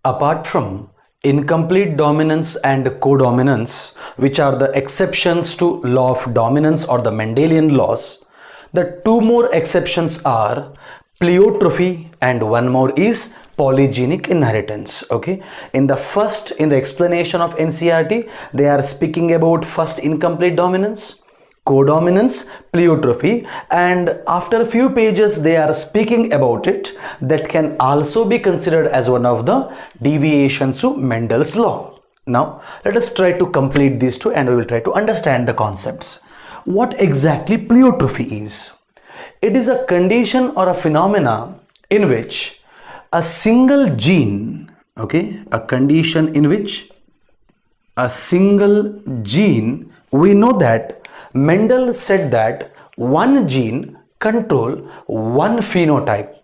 Apart from incomplete dominance and codominance, which are the exceptions to law of dominance or the Mendelian laws, the two more exceptions are pleiotropy and one more is polygenic inheritance. Okay, in the explanation of NCERT, they are speaking about first incomplete dominance, codominance, pleiotropy, and after a few pages they are speaking about it that can also be considered as one of the deviations to Mendel's law. Now let us try to complete these two and we will try to understand the concepts. What exactly pleiotropy is? It is a condition or a phenomena in which a single gene, okay, a condition in which a single gene, we know that Mendel said that one gene control one phenotype,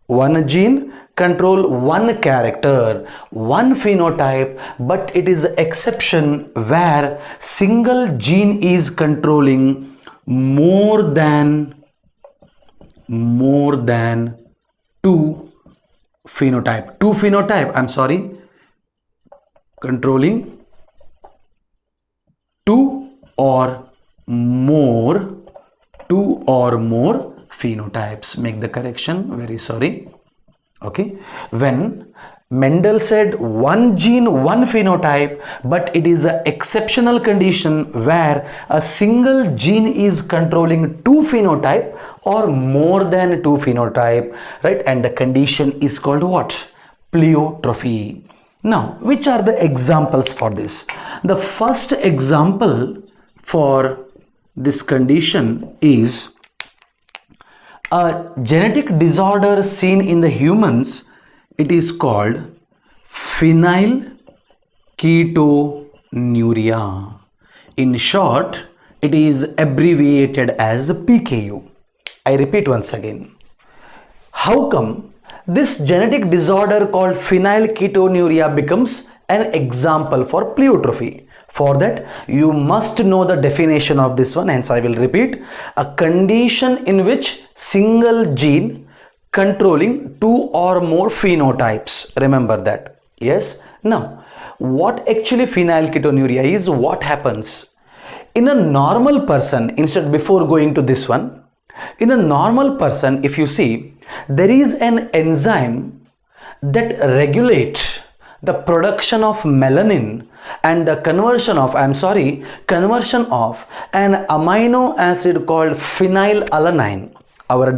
one gene control one character, one phenotype, but it is an exception where single gene is controlling more than two phenotype, controlling two or more phenotypes. Make the correction, very sorry. Okay, when Mendel said one gene, one phenotype, but it is an exceptional condition where a single gene is controlling two phenotype or more than two phenotype, right? And the condition is called what? Pleiotropy. Now, which are the examples for this? The first example for this condition is a genetic disorder seen in the humans. It is called phenylketonuria. In short, it is abbreviated as PKU. I repeat once again. How come this genetic disorder called phenylketonuria becomes an example for pleiotropy? For that, you must know the definition of this one, hence I will repeat. A condition in which single gene controlling two or more phenotypes. Remember that. Yes. Now, what actually phenylketonuria is? What happens? In a normal person, before going to this one, in a normal person, if you see, there is an enzyme that regulates the production of melanin and the conversion of an amino acid called phenylalanine. Our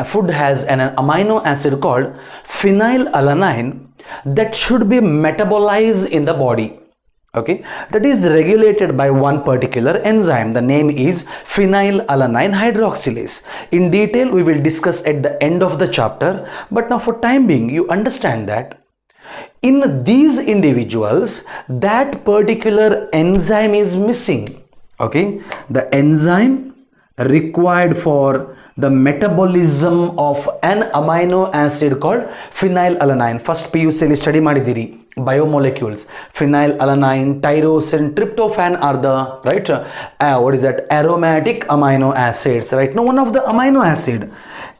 food has an amino acid called phenylalanine that should be metabolized in the body. Okay, that is regulated by one particular enzyme. The name is phenylalanine hydroxylase. In detail, we will discuss at the end of the chapter. But now, for time being, you understand that in these individuals, that particular enzyme is missing. Okay, the enzyme required for the metabolism of an amino acid called phenylalanine. First PUC li study madidiri biomolecules. Phenylalanine, tyrosine, tryptophan are the aromatic amino acids, right? Now, one of the amino acid,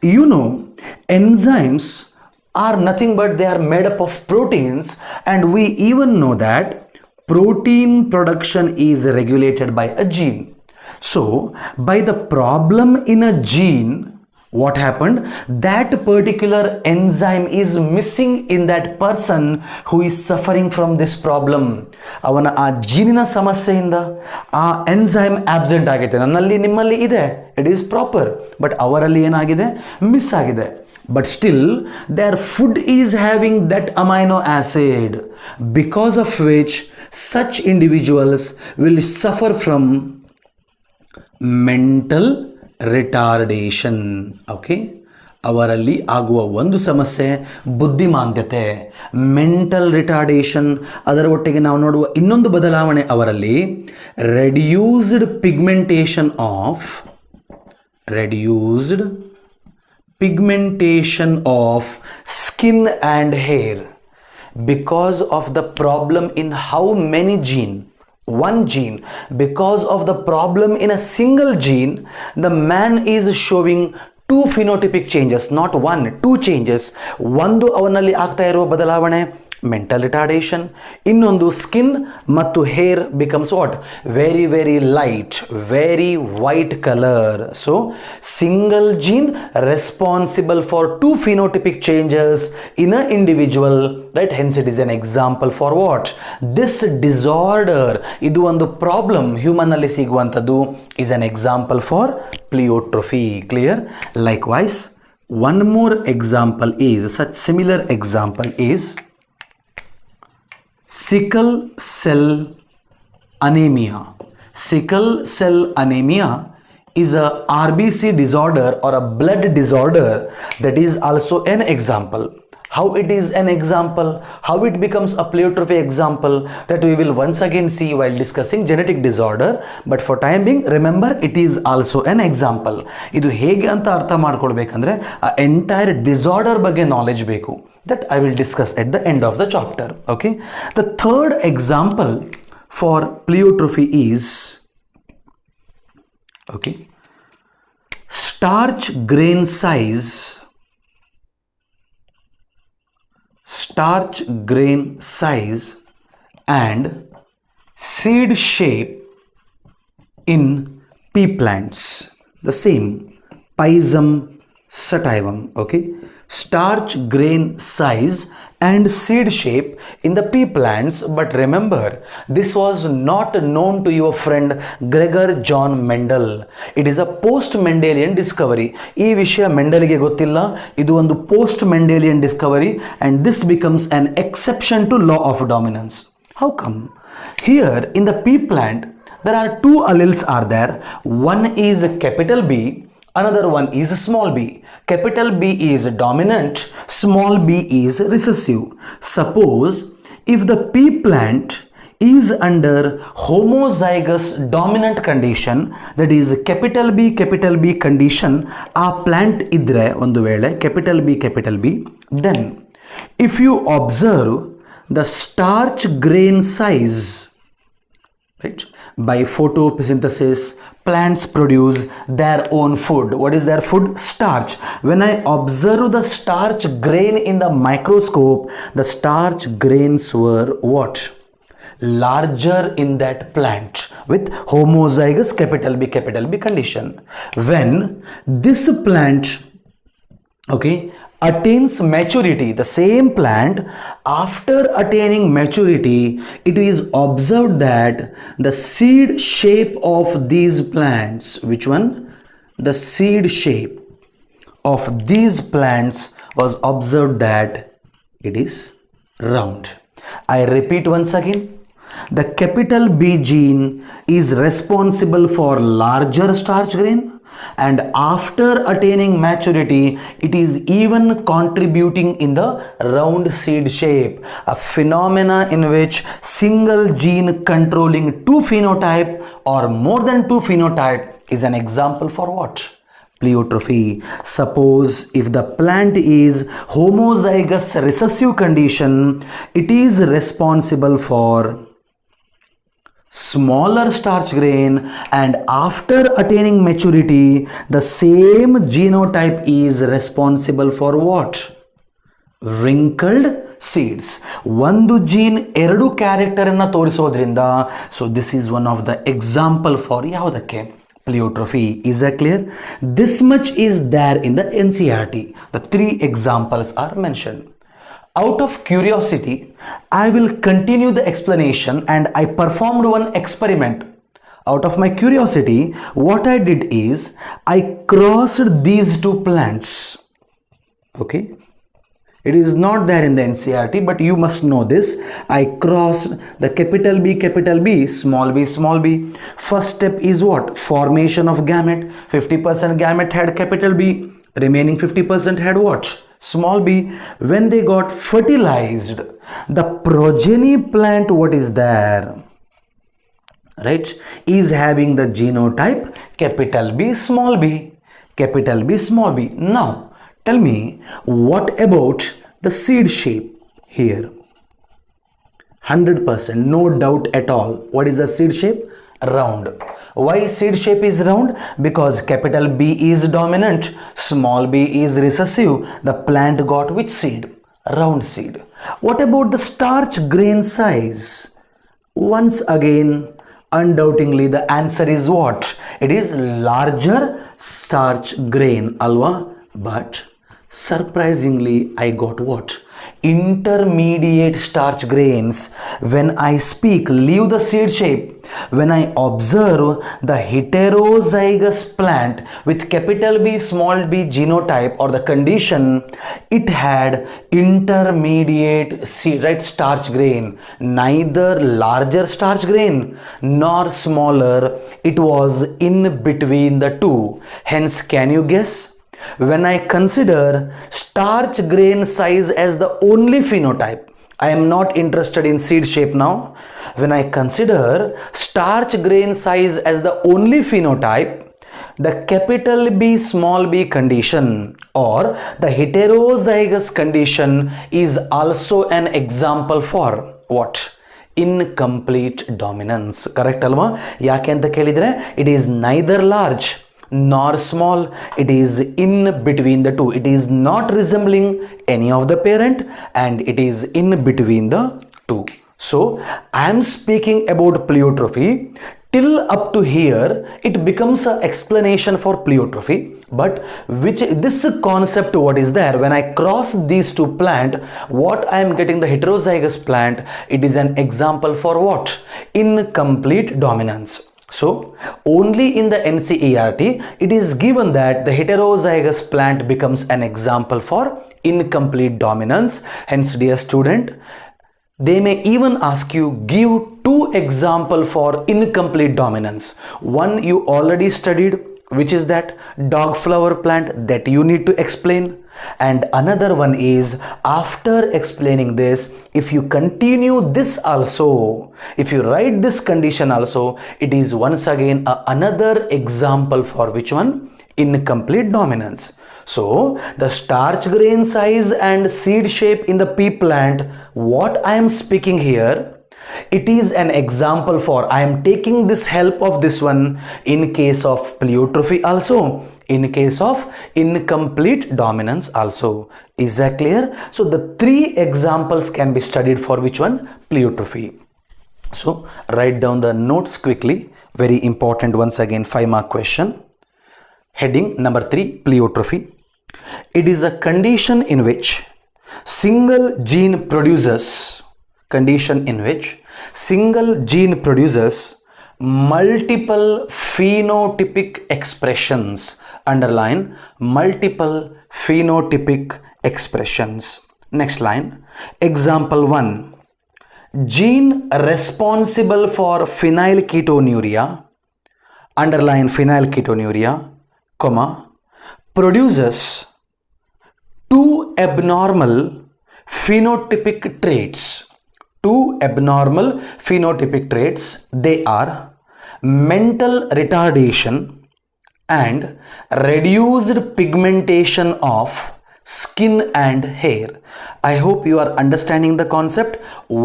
enzymes are nothing but they are made up of proteins, and we even know that protein production is regulated by a gene. So, by the problem in a gene, what happened? That particular enzyme is missing in that person who is suffering from this problem. Avana aa gene samasyeinda aa enzyme absent agite. Nannalli nimmalli ide, it is proper, but avaralli enagide, miss agide. But still, their food is having that amino acid, because of which such individuals will suffer from mental retardation. Okay, ಅವರಲ್ಲಿ ಆಗುವ ಒಂದು ಸಮಸ್ಯೆ ಬುದ್ಧಿಮಾಂದ್ಯತೆ, mental retardation. ಅದರ ಒಟ್ಟಿಗೆ ನಾವು ನೋಡುವ ಇನ್ನೊಂದು ಬದಲಾವಣೆ ಅವರಲ್ಲಿ reduced pigmentation of skin and hair because of the problem in how many one gene. Because of the problem in a single gene, the man is showing 2 phenotypic changes, not 1, 2 changes. ಒಂದು ಅವನಲ್ಲಿ ಆಗ್ತಾ ಇರುವ ಬದಲಾವಣೆ mental retardation, ಇನ್ನೊಂದು skin ಮತ್ತು hair becomes what, very very light, very white colour. So single gene responsible for 2 phenotypic changes in an individual, right? Hence it is an example for what, this disorder, ಇದು ಒಂದು problem human ಅಲ್ಲಿ ಸಿಗುವಂಥದ್ದು, is an example for pleiotropy. Clear? Likewise, one more example is, such similar example is sickle cell anemia. Sickle cell anemia is a RBC disorder or a blood disorder that is also an example. How it is an example, how it becomes a pleiotropy example, that we will once again see while discussing genetic disorder. But for time being, remember it is also an example. ಇದು ಹೇಗೆ ಅಂತ ಅರ್ಥ ಮಾಡ್ಕೊಳ್ಬೇಕಂದ್ರೆ ಆ entire disorder ಬಗ್ಗೆ knowledge ಬೇಕು. That I will discuss at the end of the chapter. Okay. The third example for pleiotrophy is, okay, starch grain size and seed shape in pea plants. The same, Pisum sativum. Okay, starch grain size and seed shape in the pea plants. But remember, this was not known to your friend Gregor John Mendel. It is a post Mendelian discovery. ಈ ವಿಷಯ ಮೆಂಡಲ್ಗೆ ಗೊತ್ತಿಲ್ಲ, ಇದು ಒಂದು post Mendelian discovery, and this becomes an exception to law of dominance. How come? Here in the pea plant there are 2 alleles are there. One is capital B, another one is small b. Capital B is dominant, small b is recessive. Suppose if the pea plant is under homozygous dominant condition, that is capital B condition, ಆ plant ಇದ್ರೆ ಒಂದು ವೇಳೆ capital B, then if you observe the starch grain size, right, by photosynthesis plants produce their own food. What is their food? Starch. When I observe the starch grain in the microscope, the starch grains were what? Larger in that plant with homozygous capital B condition. When this plant, okay, attains maturity, the same plant after attaining maturity, it is observed that the seed shape of these plants, which one? The seed shape of these plants was observed that it is round. I repeat once again, the capital B gene is responsible for larger starch grain, and after attaining maturity it is even contributing in the round seed shape, a phenomena in which single gene controlling 2 phenotype or more than 2 phenotype is an example for what? Pleiotrophy. Suppose if the plant is homozygous recessive condition, it is responsible for smaller starch grain, and after attaining maturity the same genotype is responsible for what? Wrinkled seeds. ಒಂದು gene ಎರಡು character ಅನ್ನು ತೋರಿಸೋದ್ರಿಂದ, so this is one of the example for ಯಾವುದಕ್ಕೆ? Pleiotrophy. Is that clear? This much is there in the NCERT. The 3 examples are mentioned. Out of curiosity, I will continue the explanation, and I performed one experiment. Out of my curiosity, what I did is I crossed these 2 plants. Okay, it is not there in the NCERT, but you must know this. I crossed the capital B, small b. First step is what? Formation of gamete. 50% gamete had capital B, remaining 50% had what? Small b. When they got fertilized, the progeny plant, what is there, right, is having the genotype capital B, small b. Now tell me, what about the seed shape here? 100%, no doubt at all. What is the seed shape? round. Why seed shape is round? Because capital B is dominant, small b is recessive. The plant got which seed? Round seed. What about the starch grain size? Once again, undoubtedly the answer is what? It is larger starch grain, alwa. But surprisingly, I got what? Intermediate starch grains. When I speak, leave the seed shape. When I observe the heterozygous plant with capital B, small b genotype or the condition, it had intermediate seed, right, starch grain. Neither larger starch grain nor smaller. It was in between the two. Hence, can you guess? When I consider starch grain size as the only phenotype, I am not interested in seed shape now. When I consider starch grain size as the only phenotype, the capital B small b condition or the heterozygous condition is also an example for what? Incomplete dominance. Correct alva? Yake anta kelidre? It is neither large nor small, it is in between the two. It is not resembling any of the parent and it is in between the two. So I am speaking about pleiotropy. Till up to here it becomes an explanation for pleiotropy, but which this concept what is there when I cross these two plant, what I am getting the heterozygous plant, it is an example for what? Incomplete dominance. So only in the NCERT it is given that the heterozygous plant becomes an example for incomplete dominance. Hence, dear student, they may even ask you give two examples for incomplete dominance. One you already studied, which is that dog flower plant, that you need to explain. And another one is, after explaining this, if you continue this also, if you write this condition also, it is once again another example for which one? Incomplete dominance. So the starch grain size and seed shape in the pea plant, what I am speaking here, it is an example for, I am taking this help of this one in case of pleiotropy also, in case of incomplete dominance also. Is that clear? So the three examples can be studied for which one? Pleiotropy. So write down the notes quickly. Very important, once again, 5-mark question. Heading number 3, pleiotropy. It is a condition in which single gene produces multiple phenotypic expressions. Underline multiple phenotypic expressions. Next line. Example 1. Gene responsible for phenylketonuria, underline phenylketonuria, produces two abnormal phenotypic traits. Two abnormal phenotypic traits. They are mental retardation and reduced pigmentation of skin and hair. I hope you are understanding the concept.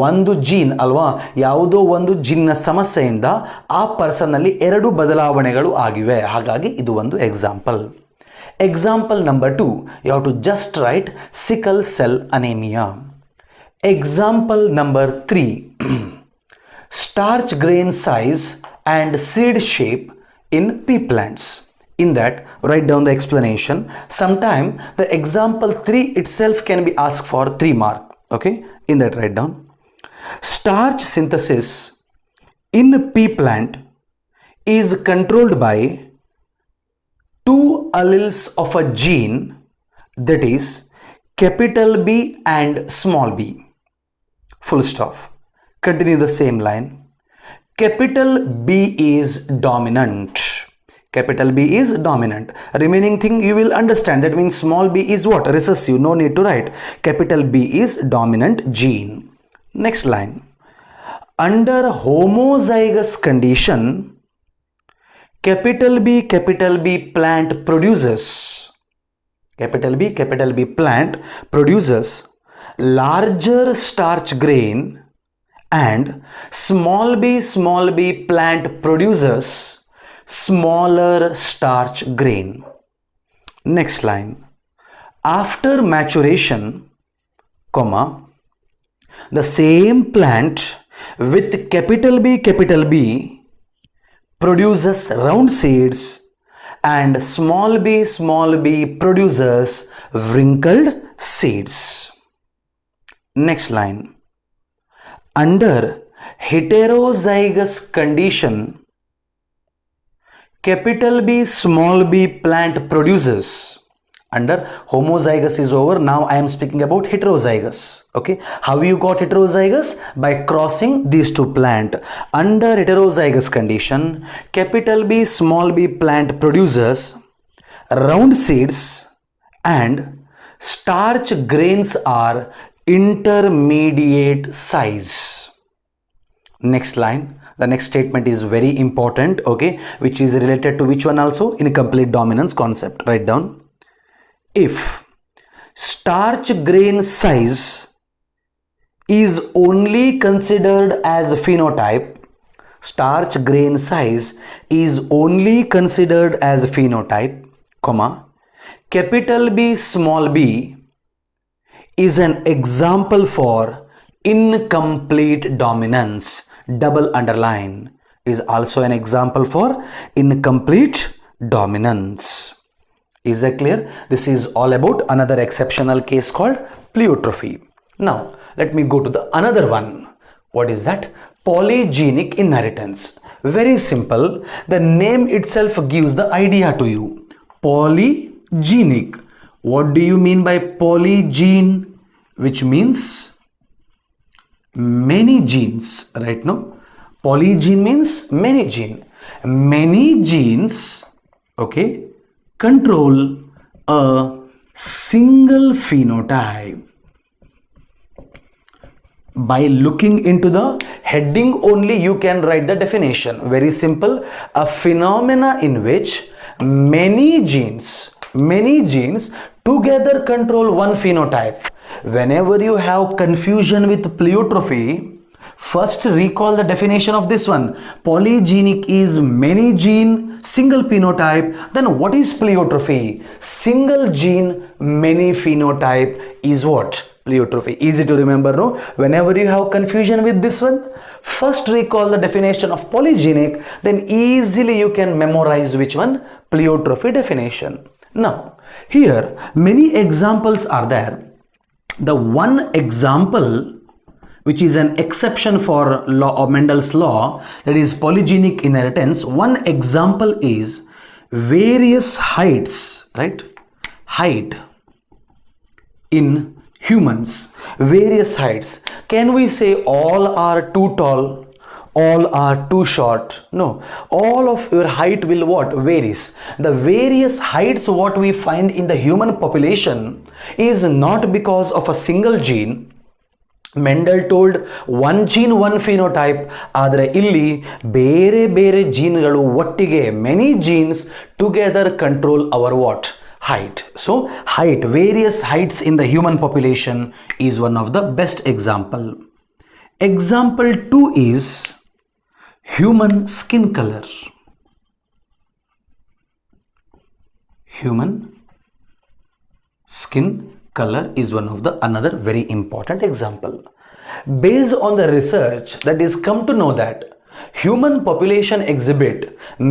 ಒಂದು gene ಅಲ್ವಾ, ಯಾವುದೋ ಒಂದು ಜಿನ್ನ ಸಮಸ್ಯೆಯಿಂದ ಆ ಪರ್ಸನ್ನಲ್ಲಿ ಎರಡು ಬದಲಾವಣೆಗಳು ಆಗಿವೆ. ಹಾಗಾಗಿ ಇದು ಒಂದು example. Example number 2, you have to just write sickle cell anemia. Example number 3, starch grain size and seed shape in pea plants. In that, write down the explanation. Sometime the example 3 itself can be asked for 3 mark. Okay, in that write down. Starch synthesis in pea plant is controlled by two alleles of a gene, that is capital B and small b. Full stop. Continue the same line. Capital B is dominant. Capital B is dominant. Remaining thing you will understand. That means small b is what? Recessive. No need to write. Capital B is dominant gene. Next line. Under homozygous condition, capital B plant produces, capital B plant produces larger starch grain and small b plant produces smaller starch grain. Next line. After maturation, comma, the same plant with capital B produces round seeds and small b produces wrinkled seeds. Next line. Under heterozygous condition, capital B small b plant produces. Under homozygous is over. Now I am speaking about heterozygous. Okay, how you got heterozygous? By crossing these two plants. Under heterozygous condition, capital B small b plant produces round seeds and starch grains are intermediate size. Next line. The next statement is very important, okay, which is related to which one also? Incomplete dominance concept. Write down. If starch grain size is only considered as a phenotype, starch grain size is only considered as a phenotype, comma, capital B small b is an example for incomplete dominance. Double underline, is also an example for incomplete dominance. Is that clear? This is all about another exceptional case called pleiotropy. Now, let me go to the another one. What is that? Polygenic inheritance. Very simple. The name itself gives the idea to you. Polygenic. What do you mean by polygene? Which means many genes, right? No? Polygene means many gene. Many genes, okay, control a single phenotype. By looking into the heading only, you can write the definition. Very simple. A phenomena in which many genes together control one phenotype. Whenever you have confusion with pleiotropy, first recall the definition of this one. Polygenic is many gene, single phenotype. Then what is pleiotropy? Single gene, many phenotype is what? Pleiotropy. Easy to remember, no? Whenever you have confusion with this one, first recall the definition of polygenic, then easily you can memorize which one? Pleiotropy definition. Now, here many examples are there. The one example which is an exception for law of Mendel's law, that is polygenic inheritance. One example is various heights, right? Height in humans, various heights. Can we say all are too tall, all are too short? No, all of your height will what? Varies. The various heights what we find in the human population is not because of a single gene. Mendel told one gene one phenotype, ಆದರೆ ಇಲ್ಲಿ ಬೇರೆ ಬೇರೆ ಜೀನ್ಗಳು ಒಟ್ಟಿಗೆ many genes together control our what? Height. So height, various heights in the human population is one of the best example. Example 2 is human skin color. Human skin color is one of the another very important example. Based on the research that is come to know that human population exhibit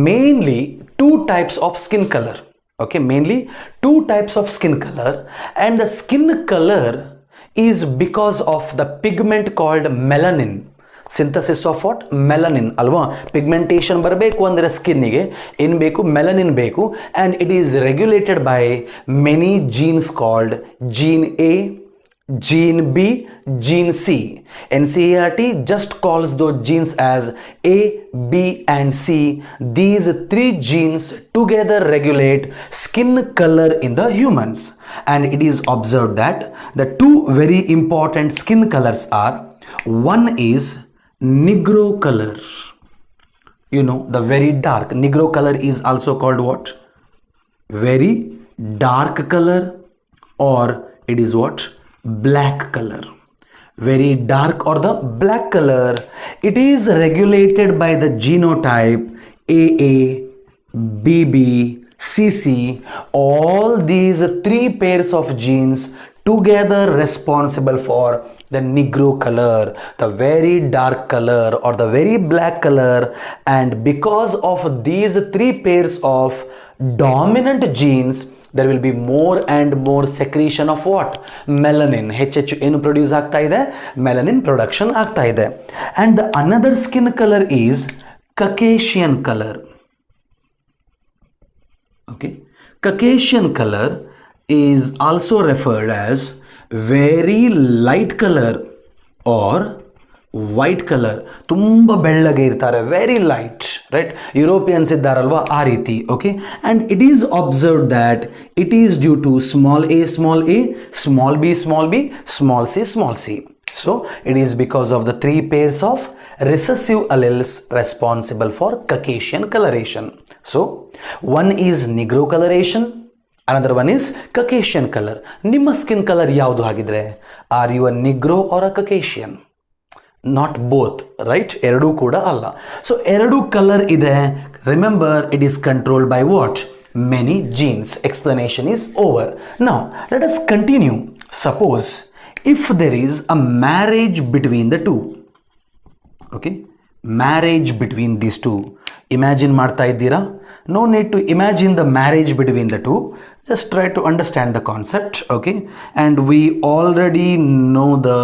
mainly two types of skin color. Okay, mainly two types of skin color, and the skin color is because of the pigment called melanin. Synthesis of what? Melanin alva. Pigmentation barbeku andre skin ige in beku melanin beku, and it is regulated by many genes called gene A, gene B, gene C. NCERT just calls those genes as A, B and C. These three genes together regulate skin color in the humans, and it is observed that the two very important skin colors are, one is negro color. You know, the very dark negro color is also called what? Very dark color, or it is what? Black color. very dark or the black color, it is regulated by the genotype AA, BB, CC. All these three pairs of genes together responsible for the negro color, the very dark color or the very black color. And because of these three pairs of dominant genes, there will be more and more secretion of what? Melanin. ಹೆಚ್ಚೆಚ್ಚು ಏನು produce ಆಗ್ತಾ ಇದೆ? Melanin production ಆಗ್ತಾ ಇದೆ. And the another skin color is Caucasian color. Okay, Caucasian color is also referred as very light color or white color. ತುಂಬ ಬೆಳ್ಳಗೆ ಇರ್ತಾರೆ, very light, right? Europeans ಇದ್ದಾರಲ್ವಾ ಆ ರೀತಿ. Okay, and it is observed that it is due to small a, small b, small c. So it is because of the three pairs of recessive alleles responsible for Caucasian coloration. So one is Negro coloration, another one is Caucasian color. ನಿಮ್ಮ skin colour ಯಾವುದು ಹಾಗಿದ್ರೆ? Are you a negro or a Caucasian? Not both, right? ಎರಡೂ ಕೂಡ ಅಲ್ಲ. So ಎರಡು colour ಇದೆ. Remember, it is controlled by what? Many genes. Explanation is over. Now let us continue. Suppose if there is a marriage between the two. Okay, marriage between these two. Imagine ಮಾಡ್ತಾ ಇದ್ದೀರಾ? No need to imagine the marriage between the two. Just try to understand the concept, okay? And we already know the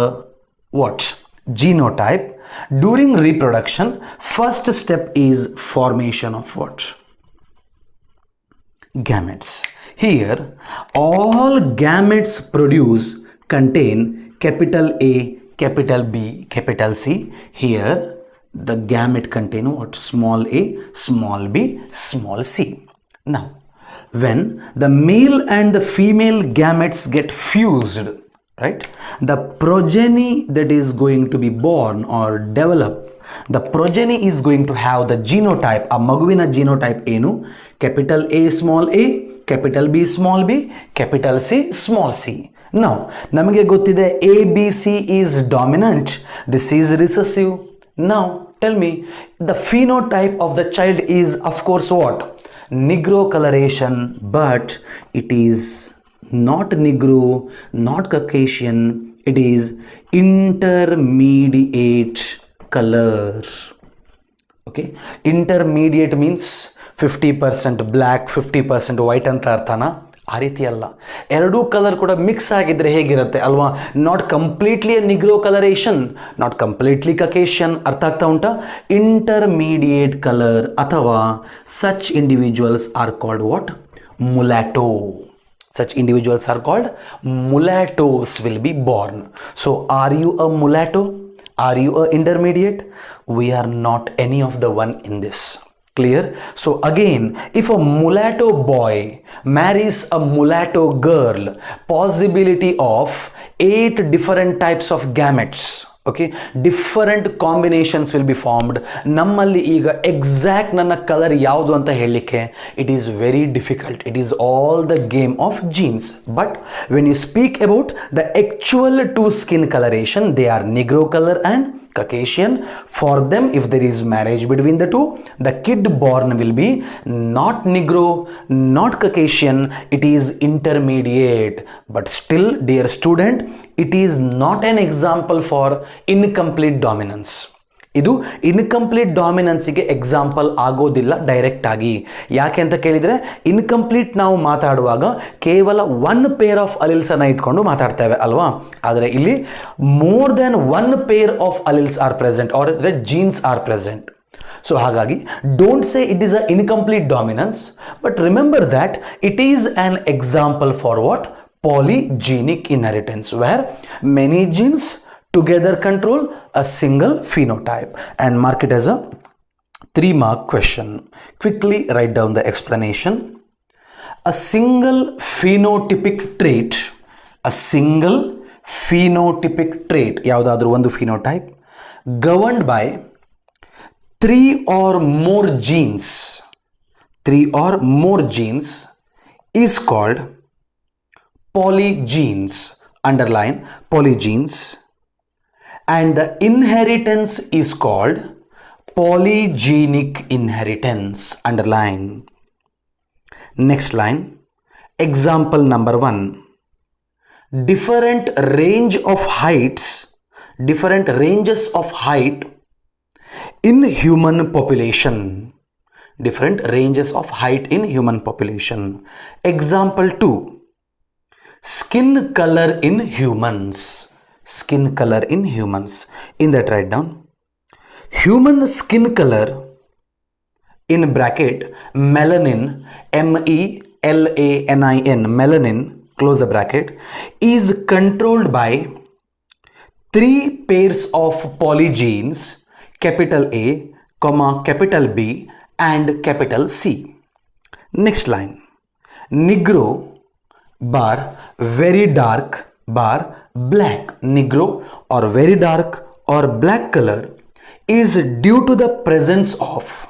what? Genotype. During reproduction, first step is formation of what? Gametes. Here, all gametes produce contain capital A, capital B, capital C. Here, the gamete contain what? Small a, small b, small c. Now, when the male and the female gametes get fused, right, the progeny that is going to be born or develop, the progeny is going to have the genotype. A maguvina genotype ಏನು? Capital A, small a, capital B, small b, capital C, small c. Now, ನಮಗೆ ಗೊತ್ತಿದೆ A, B, C is dominant. This is recessive. Now, tell me, the phenotype of the child is of course what? Negro coloration, but it is not Negro, not Caucasian, it is intermediate color. Okay, intermediate means 50% black, 50% white ಅಂತ ಅರ್ಥನಾ? ಆ ರೀತಿ ಅಲ್ಲ. ಎರಡೂ colour ಕೂಡ mix ಆಗಿದ್ರೆ ಹೇಗಿರುತ್ತೆ ಅಲ್ವಾ? Not completely negro coloration, not completely Caucasian. ಅರ್ಥ ಆಗ್ತಾ ಉಂಟಾ? ಇಂಟರ್ಮೀಡಿಯೇಟ್ ಕಲರ್ ಅಥವಾ such individuals are called what? Mulatto. Such individuals are called mulattoes will be born. So are you a mulatto? Are you a intermediate? We are not any of the one in this. Clear? So again, if a mulatto boy marries a mulatto girl, possibility of 8 different types of gametes, okay, different combinations will be formed. ನಮ್ಮಲ್ಲಿ ಈಗ exact ನನ್ನ colour ಯಾವುದು ಅಂತ ಹೇಳಲಿಕ್ಕೆ it is very difficult. It is all the game of genes. But when you speak about the actual two skin coloration, they are Negro color and Caucasian. For them, if there is marriage between the two, the kid born will be not Negro, not Caucasian, it is intermediate. But still, dear student, it is not an example for incomplete dominance. ಇದು incomplete ಡಾಮಿನೆನ್ಸಿಗೆ example ಆಗೋದಿಲ್ಲ direct ಆಗಿ. ಯಾಕೆ ಅಂತ ಕೇಳಿದರೆ, incomplete ನಾವು ಮಾತಾಡುವಾಗ ಕೇವಲ one pair of alleles ಅನ್ನು ಇಟ್ಕೊಂಡು ಮಾತಾಡ್ತೇವೆ ಅಲ್ವಾ? ಆದರೆ ಇಲ್ಲಿ more than one pair of alleles are present or genes are present. So ಹಾಗಾಗಿ don't say it is a incomplete dominance, but remember that it is an example for what? Polygenic inheritance, where many genes together control a single phenotype. And mark it as a 3-mark question. Quickly write down the explanation. A single phenotypic trait, ಯಾವುದಾದ್ರೂ ಒಂದು phenotype governed by 3 or more genes is called polygenes. Underline polygenes. and the inheritance is called polygenic inheritance. Underline. Next line. Example number 1. Different ranges of height in human population. Different ranges of height in human population. Example 2. Skin color in humans. Skin color in humans. In that, write down human skin color in bracket melanin, MELANIN, melanin, close the bracket, is controlled by 3 pairs of polygenes, capital A, capital B and capital C. Next line. Negro bar very dark bar black. Negro or very dark or black color is due to the presence of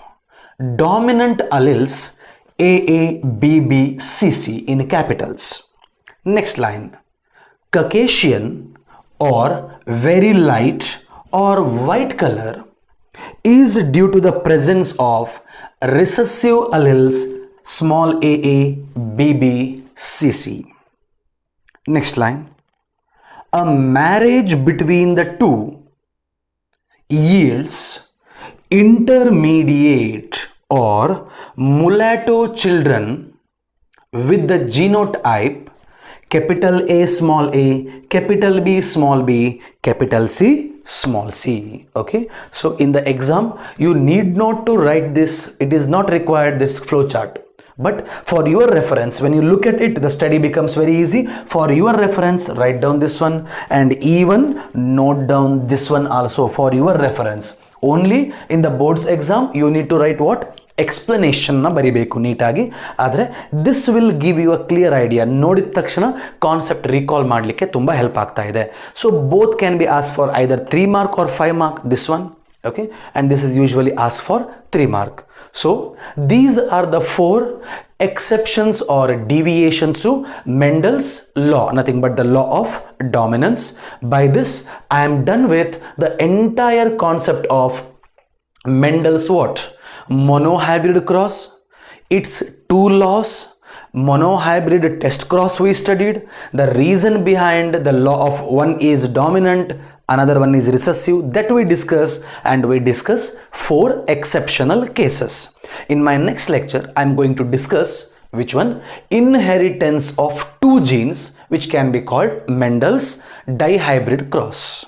dominant alleles AA, BB, CC in capitals. Next line. Caucasian or very light or white color is due to the presence of recessive alleles small AA, BB, CC. Next line. A marriage between the two yields intermediate or mulatto children with the genotype capital A small a, capital B small b, capital C small c. Okay, so in the exam you need not to write this, it is not required this flow chart, but for your reference, when you look at it, the study becomes very easy. For your reference, write down this one and even note down this one also for your reference. Only in the board's exam you need to write what? Explanation na baribeku neatagi. Adre this will give you a clear idea. Nodid takshana concept recall madlikke tumba help aagta ide. So both can be asked for either 3 mark or 5 mark, this one. Okay, and this is usually asked for 3 mark. So these are the 4 exceptions or deviations to Mendel's law, nothing but the law of dominance. By this I am done with the entire concept of Mendel's what? Monohybrid cross, its 2 laws, monohybrid test cross we studied, the reason behind the law of one is dominant, another one is recessive, that we discuss, and we discuss 4 exceptional cases. In my next lecture I am going to discuss which one? Inheritance of 2 genes which can be called Mendel's dihybrid cross.